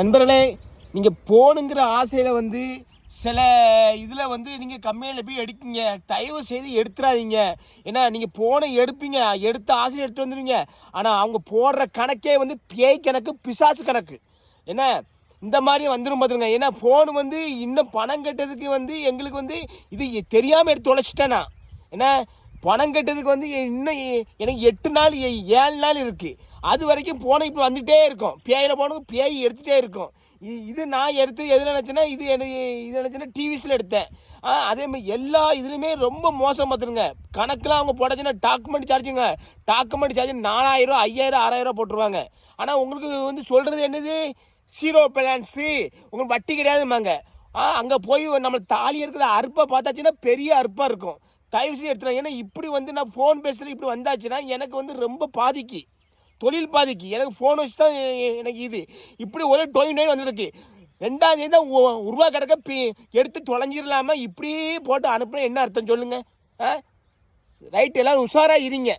நண்பர்களே, நீங்கள் போகணுங்கிற ஆசையில் வந்து சில இதில் வந்து நீங்கள் கம்மியில் போய் எடுக்கீங்க. தயவு செய்து எடுத்துடாதீங்க. ஏன்னா நீங்கள் போன எடுப்பீங்க, எடுத்த ஆசையில் எடுத்து வந்துடுவீங்க. ஆனால் அவங்க போடுற கணக்கே வந்து பேய் கணக்கு, பிசாசு கணக்கு. என்ன இந்த மாதிரி வந்துடும் பார்த்துருங்க. ஏன்னா ஃபோனு வந்து இன்னும் பணம் கட்டுறதுக்கு வந்து எங்களுக்கு வந்து இது தெரியாமல் எடுத்து தொலைச்சிட்டேன்னா. ஏன்னா பணம் கட்டுறதுக்கு வந்து இன்னும் எனக்கு 8 நாள் 7 நாள் இருக்குது. அது வரைக்கும் போன இப்போ வந்துகிட்டே இருக்கும். பேயில் போனதுக்கு பேய் எடுத்துகிட்டே இருக்கும். இது நான் எடுத்து எதில் நினச்சேன்னா இது நினச்சேன்னா டிவிஸில் எடுத்தேன். அதேமாதிரி எல்லா இதுலேயுமே ரொம்ப மோசம் பார்த்துருங்க. கணக்கெலாம் அவங்க போட்டாச்சுன்னா டாக்குமெண்ட் சார்ஜுங்க. டாக்குமெண்ட் சார்ஜ் 4000, 5000, 6000 போட்டுருவாங்க. ஆனால் உங்களுக்கு வந்து சொல்கிறது என்னது, 0 பேலன்ஸு, உங்களுக்கு வட்டி கிடையாதுமாங்க. அங்கே போய் நம்ம தாலி இருக்கிற அறுப்பை பார்த்தாச்சுன்னா பெரிய அறுப்பாக இருக்கும். தயவு செய்து எடுத்துறாங்க. ஏன்னா இப்படி வந்து நான் ஃபோன் பேசுகிறது இப்படி வந்தாச்சுன்னா எனக்கு வந்து ரொம்ப பாதிக்கு, தொழில் பாதிக்கு. எனக்கு ஃபோன் வச்சு தான் எனக்கு இது இப்படி ஒரே டொய் வந்துருக்கு. 2ஆம் தேதி தான் உருவா கிடக்க எடுத்து தொலைஞ்சிடலாமா? இப்படி போட்டு அனுப்புனா என்ன அர்த்தம் சொல்லுங்கள்? ரைட், எல்லோரும் உஷாராக இருங்க.